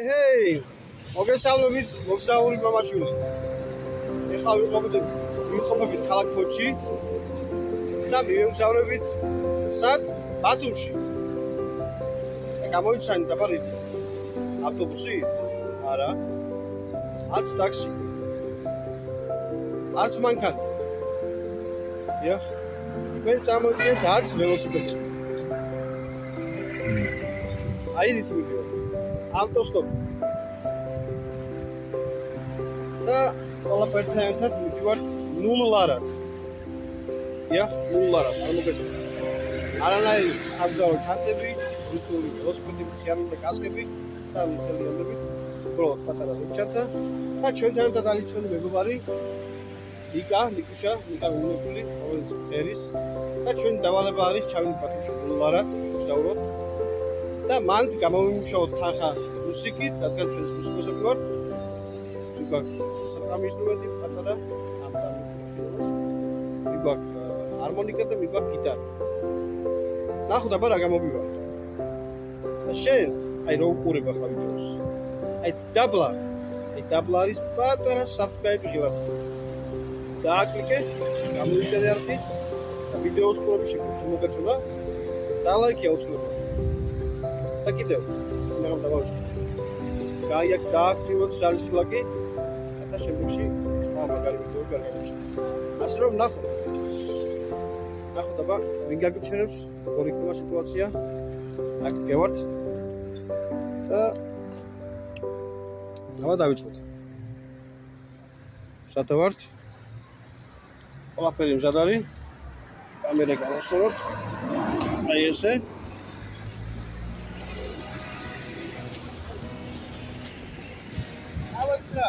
Hey, მოგესალმებით, მოგზაური მამაშვილი. ეხლა ვიყოფებით ქალაქ ფოთში და მივემგზავრებით სად? ბათუმში. და გამოვიცანით დაბალით. ავტობუსი? არა. არც ტაქსი. არც მანქანა. დიახ. თქვენ წარმოვიდგინეთ არც ველოსიპედი. აირით ვიდეო. ავტოსტოპ. და ყველაფერთან ერთად მივიდივართ 0 ლარად. დიახ, 0 ლარად, არ მოგეწონა. არანაირი სამგზავრო ჩანტები, რუსული ველოსიპედები, სიამოვნებო კასკები და მიტელიანები, უბრალოდ პატარა ზურჩათა და ჩვენთან ერთად არის ჩვენი მეგობარი ნიკა მინოსული, რომელიც ხერის და ჩვენი დავალება არის ჩავიდეთ ბათუმში 0 ლარად, ვგზავროთ და მანდ გამოვიმუშაოთ თანხა მუსიკით, რადგან ჩვენს მუსიკოსები ვართ. გვაქვს საკამი ინსტრუმენტი პატარა გვაქვს ჰარმონიკა და გვაქვს გიტარა. ნახოთ აბა რა გამომივართ. და შენ აი რო უყურებ ახლა ვიდეოს. აი დაბლა არის პატარა subscribe ღილაკი. დააკლიკე, გამოვიწერე არხი და ვიდეოს ყურების შექმნა მოგეწონა და ლაიქი აუცილებლად. და კიდევ ნახავ დავაუშვი. გააქტივოთ სარის ღილაკი და შემდგომში სხვა მაგარი ვიდეოები არ გამოჩნდება. ასე რომ ნახოთ აბა ვინ გაგიჩერებს როგორი იქნება სიტუაცია. აქ გევართ და აბა დავიწყოთ. სათა ვართ? ყველაფერი მზად არის. კამერა გავასწოროთ. აი ესე. ავაკრა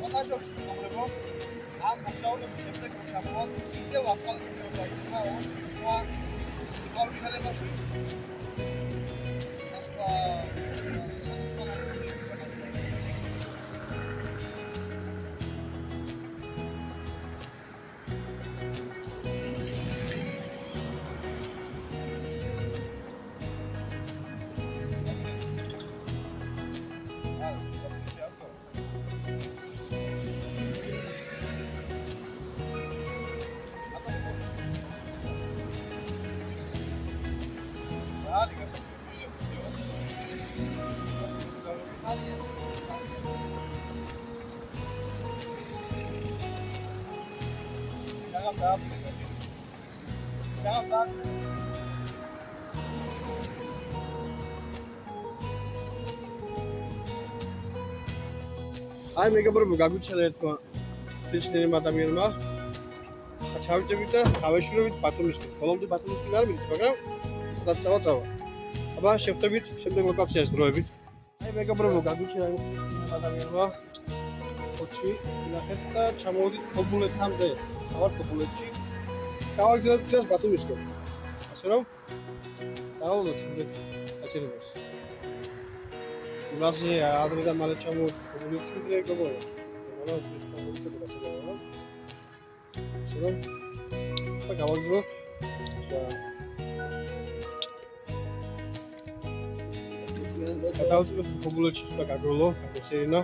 ახაშობის პრობლემა ამ მოგზაურობის შემდეგ ჩამოვალ კიდევ ახალ ვიდეოს დაიწყება სხვა ავშელებაში ასვა აი მეგობრებო გაგვიჩნდა ერთმა სპეციალურმა ადამიანმა ჩავიჭებით და გავეშურებით ბათუმისკენ. ბოლომდე ბათუმისკენ არ მიდის, მაგრამ სადაც წავა. აბა შევხვდებით შემდეგ ლოკაციას დროებით. აი მეგობრებო გაგვიჩნდა ერთმა ადამიანმა ფოთში ნახეთ და ჩამოვიდით ქობულეთამდე. ავარ ქობულეთში. გავაგზავნებთ გზას ბათუმისკენ. ასე რომ დავალოთ შემდეგ გაჩერებას. იმაზე ადრე და მალე ჩამოვიდით ქობულეთში და გოგოა. მაგრამ ვიცით გაჩერება. ასე რომ და გავაგზავნოთ. გადავწყვეტ ქობულეთში და გაგროლო, გასეირნა.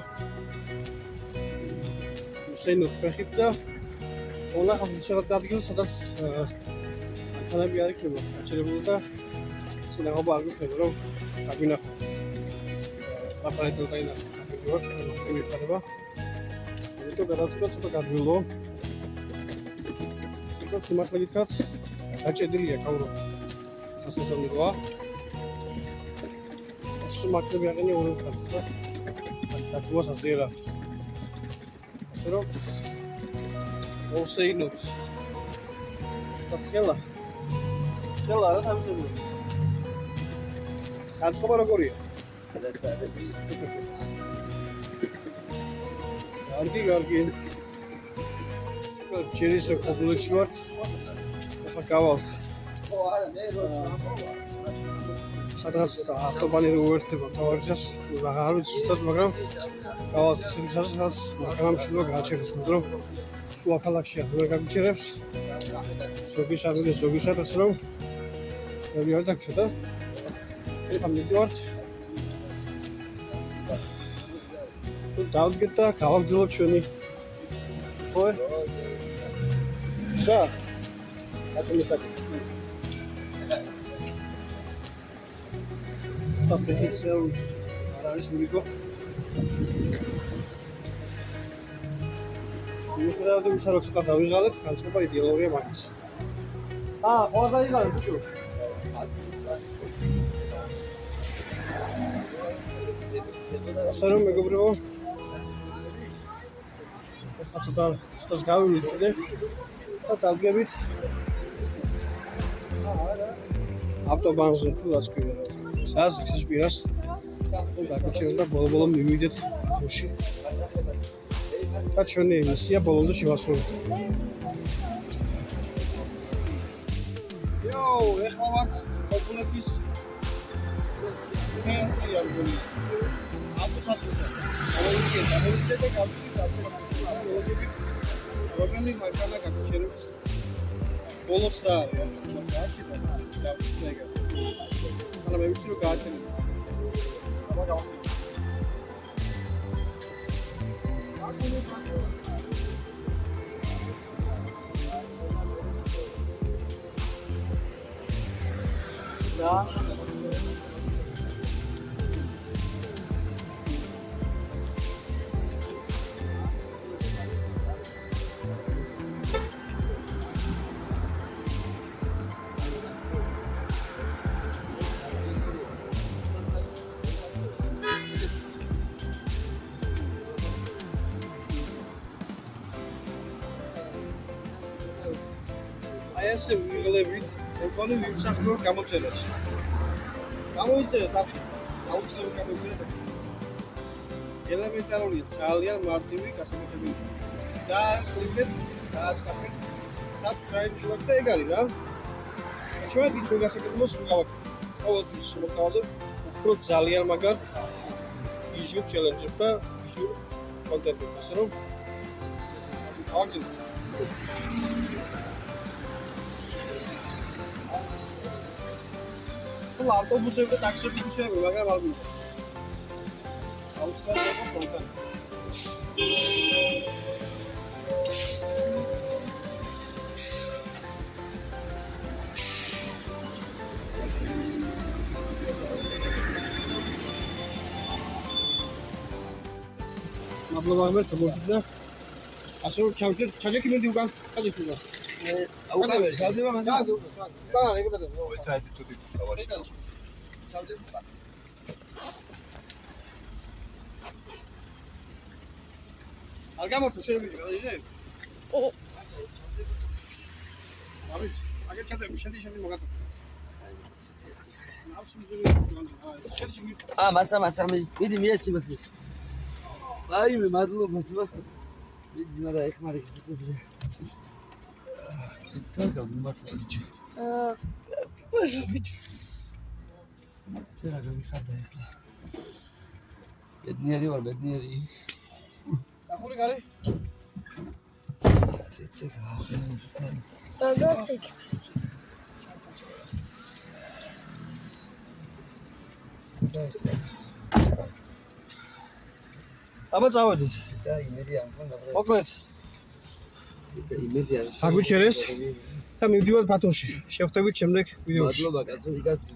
მუსეინოთ ფეხით და ონახავთ შეიძლება ადგილს, სადაც მანქანები არ იქნება გაჩერებული და წინაღობა არ გიქნება, რომ დაგვინახოთ. აპარატო დაინახოთ საფუძვლად, მივიხარება. ამიტომ გადავწყვეტ ცოტა გადვილო. და სიმართლე გითხრათ, გაჭედილია კავროთი. სასწაულოა. სიმართლე აღენი ორი ხარს და დაგუას აზერა. ასე რომ მოსეინოთ. ხელა რა თავისებური. განწყობა როგორია? კარგი. ჯერის ქობულეთში ვართ. ახლა გავალთ. სადღაც ავტობანი რო უერთდება თავარჯას, არ ვიცი ზუსტად, მაგრამ გავალთ ისეთი სადაც მანქანა მშვიდობა გააჩერდეს, მაგრამ შუა ქალაქში აღარ გამიჩერებს. ზოგი სადაც რომ მე არ დაგჭირდა. ეხლა მივიდივართ. თუ დავდგეთ და გავაგრძელოთ ჩვენი ხო? შა. ატომისაკი. Tapeticells. Ara არის მიგო. მიუხედავად იმისა, რომ ცოტა დავიღალეთ, ხალხობა იდეოლოგია მაქვს. ხო დაიღალე ბიჭო. ასე რომ მეგობრებო, ცოტას გავივიდე და დავდგებით ავტობანზე თუ რაც ქვია. გაზის პირას და გაჩერდა ბოლო მივიდეთ თოში. და ჩვენი მისია ბოლომდე შევასრულოთ. ეხლა ვართ ოკუნეთის ცენტრი ალბომი. აბსოლუტურად. ამოვიდეთ და გავწვით ავტომატურად. რომელი მანქანა გაჩერებს ბოლოს და გაჩერდა გავწვით. Ana me vicino gaçene. Ama devam edelim. Ya. Ასე ვიღლებით ოკონი ვიმსახურებ გამოწერაში. გამოიწერეთ ახლა. აუცილებლად გამოიწერეთ. ელემენტარულია ძალიან მარტივი გასაკეთებელი. და კლიკეთ დააწყაფეთ subscribe შევაკ და ეგ არის რა. ჩვენ გიჩვენ გასაკეთებელს გავაკეთებთ. ყოველთვის შემოთავაზებ უფრო ძალიან მაგარ visual challenge-ებს და visual content-ებს, ასე რომ ავაგზავნოთ. ავტობუსები და ტაქსიები გიჩვენებენ, მაგრამ არ მინდა. აუცილებლად კონტენტი. მადლობა ღმერთს მოვიდა. ასე რომ ჩავჭერთ, ჩაჯექი მინდი უკან, ჩაჯექი უკან. აუკავე, შევდება მანდ. და ეგ ბატონო. ვეცაიდი ცოტი დავარი. ჩავჭერთ. არ გამორთო შეიძლება ისე? ო. ავიც, აგერ ჩადები, შედი მოგაწო. მასა მიდი მიეცი მას. აი მე მადლობა მას. მიდი მაგრამ ეხმარი გიწევია. თქო მიმართლა ბიჭო. ბაჟო ბიჭო. ცერა გამიხარდა ეხლა. ბედნიერი ვარ, ბედნიერი. ახური გარი? Bagacik. აბა წავედით. და იმედი არ მქონდა. მოკლედ. იმედი არ. აგვიჩერეს და მივდივართ ბათუმში. შევხვდებით შემდეგ ვიდეოში. მადლობა კაცო, კაცი.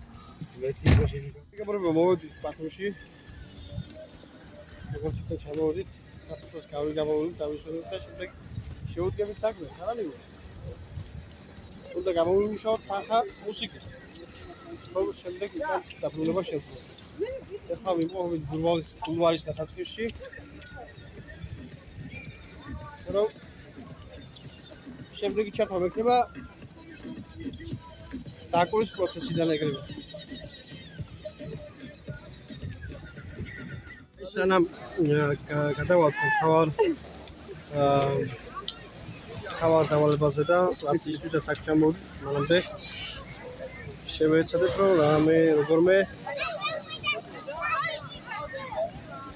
მეთქი შეიძლება. მეგობრებო, მოვედით ბათუმში. როგორც თქვენ ჩამოვედით, კაცებს გავიგამოვიდით, დავისვენეთ და შემდეგ შევუდგებით საქმე, ხარალივე. უნდა გამოვიმუშავოთ თანხა მუსიკით. ხოლმე შემდეგ იქან დაბრუნება შევძლოთ. ეხლა ვიმყოფებით ბულვარის დასაწყისში. რომ შემდეგი ჩაფა მექნება დაკვრის პროცესიდან ეგრევე. სანამ გადავალთ თავარ დავალებაზე და პლატისთვისაც აქ ჩამოვიდეთ, მანამდე შევეცადეთ რომ რამე როგორმე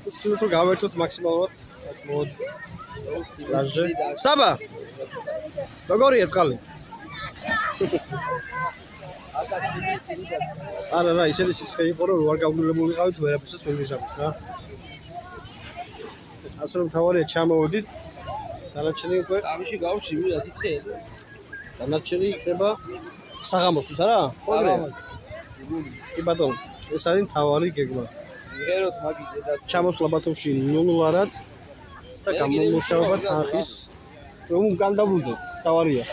უცნაურად გავერთოთ მაქსიმალურად. მოდი. საბა როგორია წყალი? არა, ისეთი სიცხე იყო, რომ არ გავგულებულიყავით, ვერაფერსაც ვერ ვიზამოთ რა. ასე რომ თავარია ჩამოვედით. დანარჩენი უკვე ამში გავში ვიღა სიცხეა. დანარჩენი იქნება საღამოსთვის, არა? საღამოს. კი ბატონო, ეს არის თავარი გეგმა. მღეროთ მაგის დედაც. ჩამოსვლა ბათუმში ნულარად და გამომუშავება თანხის რომ უკან დაბრუნდეთ. თავარია.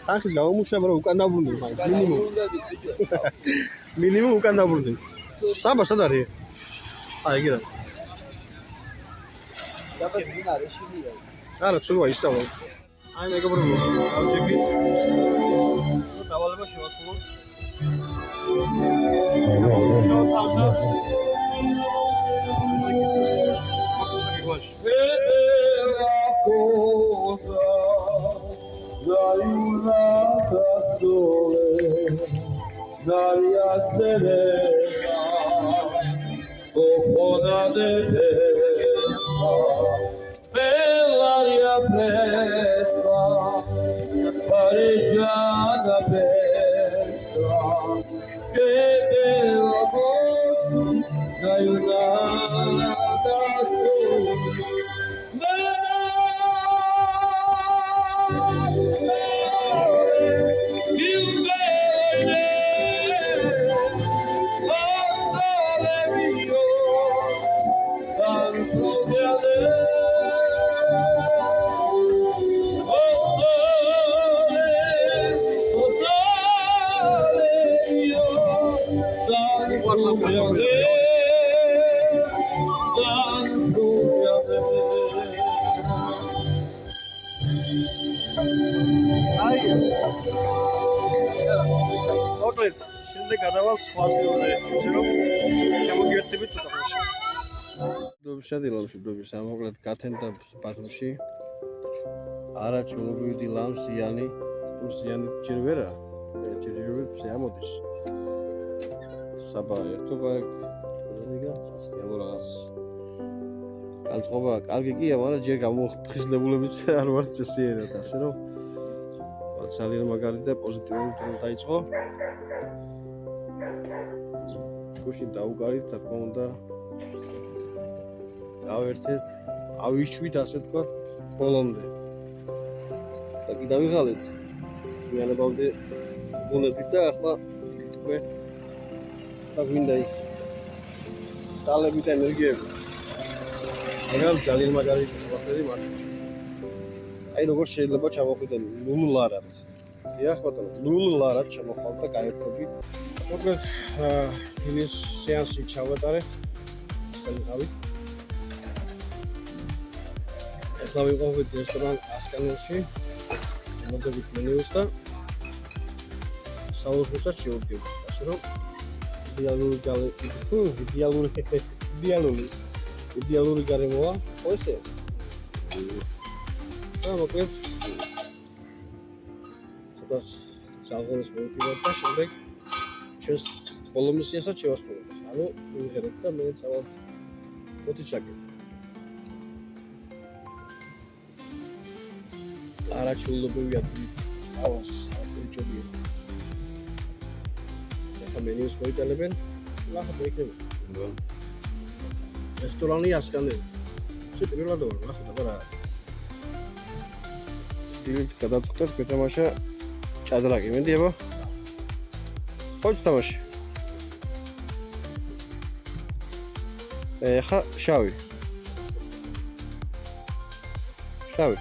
თანხის გამომუშავება რომ უკან დაბრუნდეთ, მინიმუმ. მინიმუმ უკან დაბრუნდეთ. საბა სად არის? აი ეგ რა. დაბა მინარე შილია. არა, ცურვა ისწავლა. აი მეგობრებო, ავჭიქით. დავალება შევასრულოთ. Pelaria presa, parejada presa, que bela voz, da iunada მოკლედ, შემდეგ გადავალ სხვა სიუჟეტზე, რომ შემოგიერთდებით ცოტა ხანში. შედილობში დუბის ამოკლედ გათენდა ბათუმში. არა ჩულობივდი ლამსიანი, თუსიანი ჯერ ვერა, ჯერჯერობით ამოდის. საბა ერთობა ეგ როდიგა სასტიალო რაღაც. განწყობა კარგი გია, მაგრამ ჯერ გამოფხიზლებულებიც არ ვარ წესიერად, ასე რომ ძალიან მაგარი და პოზიტიური თემა დაიწყო. გუშინ დაუგარით, რა თქმა უნდა. გავერთეთ, ავიშვით ასე თქვა ბოლომდე. და კი დავიღალეთ. მიანებავდე გუნდით და ახლა თქვი და გვინდა ის ძალებით ენერგიები. ეგ ძალიან მაგარი ვაფერი მაგ. აი როგორ შეიძლება ჩამოხვიდე ნულარად. დიახ ბატონო, ნულარად ჩამოხვალ და გაერთობი. მოკლედ ილის სეანსი ჩავატარეთ. ხალხავი. ახლა ვიყავით რესტორან ასკანელში. მოდებით მენიუს და საუბრობსაც შევდგებით. ასე რომ იდეალური გარემოა, ხო ესე? და მოკლედ ცოტას ზაღორეს მოვიდივართ და შემდეგ ჩვენს ბოლო მისიასაც შევასრულებთ. ანუ ვიღეროთ და მე წავალთ პოტიჩაკი. არა ჩულობივია ავას ავტოჯობია. ახლა მენიუს მოიტალებენ, ნახოთ იქნება. რესტორანი ასკანელი. ცოტა პირველად ვარ, ნახოთ აბა რა. დილით გადავწყვეტ გეთამაშა ჭადრაკი, მენდი აბა. ხო თამაში. ხა შავი. შავი.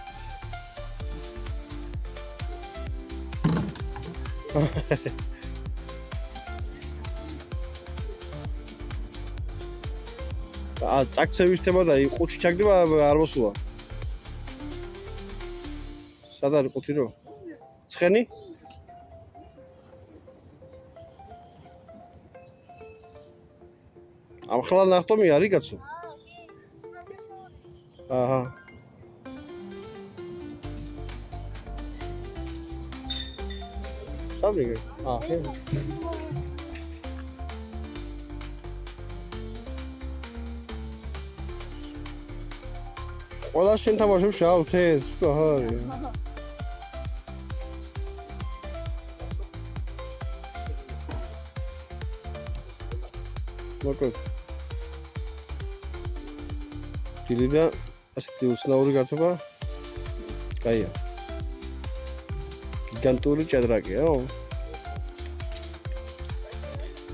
წაქცევის თემა და ყუთი ჩაგდება არ მოსულა. სად არის ყუთი რო? ცხენი? ამ ხლა ნახტომი არის კაცო? აჰა. საბრიგე? აჰა. ყველა შენ თამაშობ შავ თეთრს, აჰა. მოკლედ. დილი და ასეთი უცნაური გართობა. კაია. გიგანტური ჭადრაკია, ხო?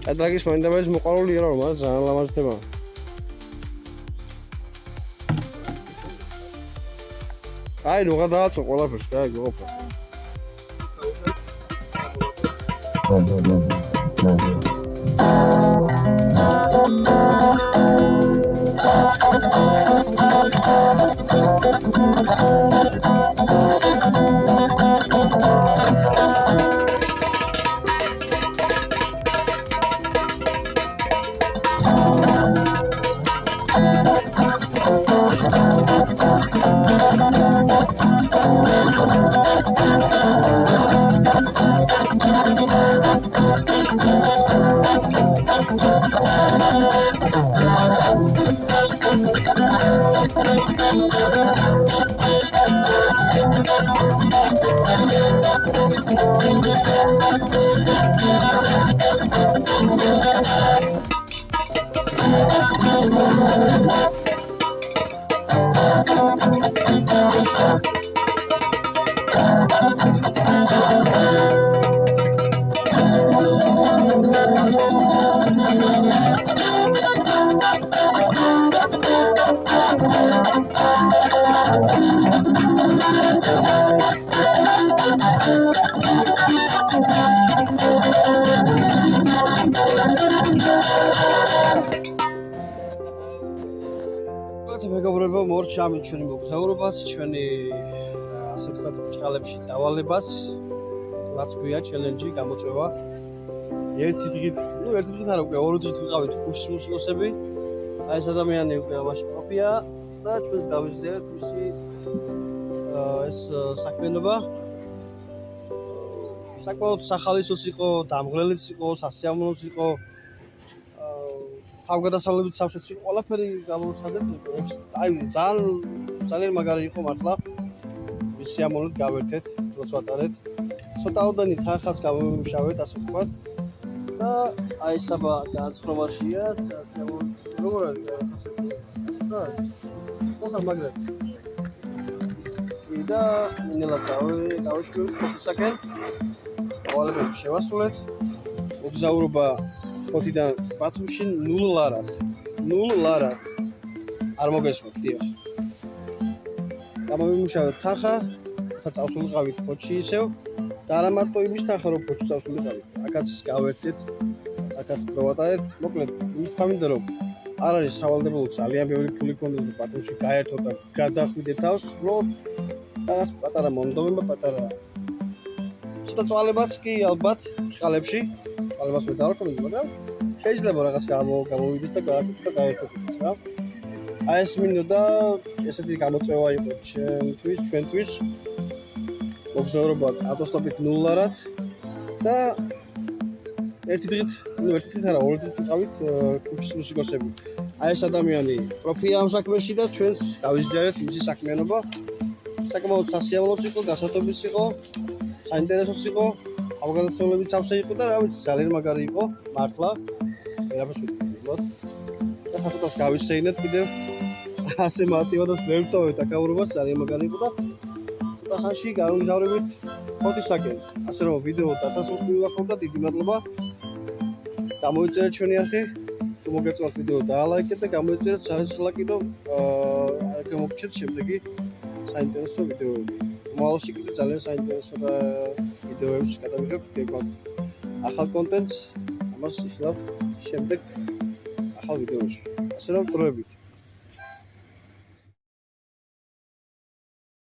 ჭადრაკის მაინდამაინც მოყვარულია რა, მაგრამ ძალიან ლამაზდება. აი, ნუ გადააწო ყველაფერს, კაი, გიყოფა. მეგობრებო, მორჩამი ჩვენი მოგზაურობაც, ჩვენი ასე ვთქვათ, ჭყალებში დავალებაც, რაც გვია ჩელენჯი, გამოწვევა. ერთი დღით არა, უკვე ორი დღით ვიყავით ქუჩის მოსლოსები. აი ეს ადამიანი უკვე ამაში პროფია და ჩვენს გავიზიარეთ მისი ეს საქმიანობა. საკმაოდ სახალისოც იყო, დამღლელიც იყო, სასიამოვნოც იყო. თავგადასავლებით სამშობლოში ყველაფერი გამოვცადეთ. აი ძალიან მაგარი იყო მართლა. ვისიამოვნოთ გავერთეთ, დროს ვატარეთ. ცოტაოდენი თანხას გამოვიმუშავეთ, ასე ვთქვათ. და აი საბა განცხრომაშია, სასიამოვნო როგორ არის ასეთი. და ხოდა მაგრამ და ნელა დავიშვით ფოთისაკენ. ყველაფერი შევასრულეთ. მოგზაურობა ხოთიდან ბათუმში 0 ლარად. 0 ლარად. არ მოგესმოთ, დიახ. გამოვიმუშავეთ თანხა, რასაც წავსულიყავით ფოთში ისევ და არა მარტო იმის თანხა, რომ ფოთში წავსულიყავით. აქაც გავერთეთ, აქაც დროვატარეთ. მოკლედ, იმის თქმა რომ არ არის სავალდებულო ძალიან ბევრი ფული გქონდეს ბათუმში გაერთოთ და გადახვიდეთ თავს, უბრალოდ რაღაც პატარა მონდომება, პატარა ცოტა წვალებაც კი ალბათ წყალებში, წყალებას ვერ დავარქმევ, მაგრამ შეიძლება რაღაც გამოვიდეს და გაერთოთ რა. აი ეს მინდოდა ესეთი გამოწვევა იყო ჩვენთვის. მოგზაურობა ავტოსტოპით 0 ლარად და ერთი დღით არა, ორი დღით ვიყავით ქუჩის მუსიკოსები. აი ეს ადამიანი პროფია ამ საქმეში და ჩვენს გავიზიარეთ მისი საქმიანობა. საკმაოდ სასიამოვნოც იყო, გასათობიც იყო, საინტერესოც იყო, თავგადასავლებით სავსე იყო და რა ვიცი, ძალიან მაგარი იყო, მართლა. ვერაფერს ვიტყვით. და ხათოს გავისეინეთ კიდევ. ასე მარტივადაც ვერ ვტოვეთ აკაურობას, ძალიან მაგარი იყო და ცოტა ხანში გავიმგზავრებით ფოთისაკენ. ასე რომ ვიდეო დასასრულს მივახავ და დიდი მადლობა. გამოიწერეთ ჩვენი არხი. თუ მოგეწონათ ვიდეო დაალაიქეთ და გამოიწერეთ სარიცხლა კიდევ არ გამოგჩეთ შემდეგი საინტერესო ვიდეოები. მომავალში კიდევ ძალიან საინტერესო ვიდეოებს გადავიღებთ გეკავთ ახალ კონტენტს, ამას იხილავთ შემდეგ ახალ ვიდეოში. ასე რომ წვრებით.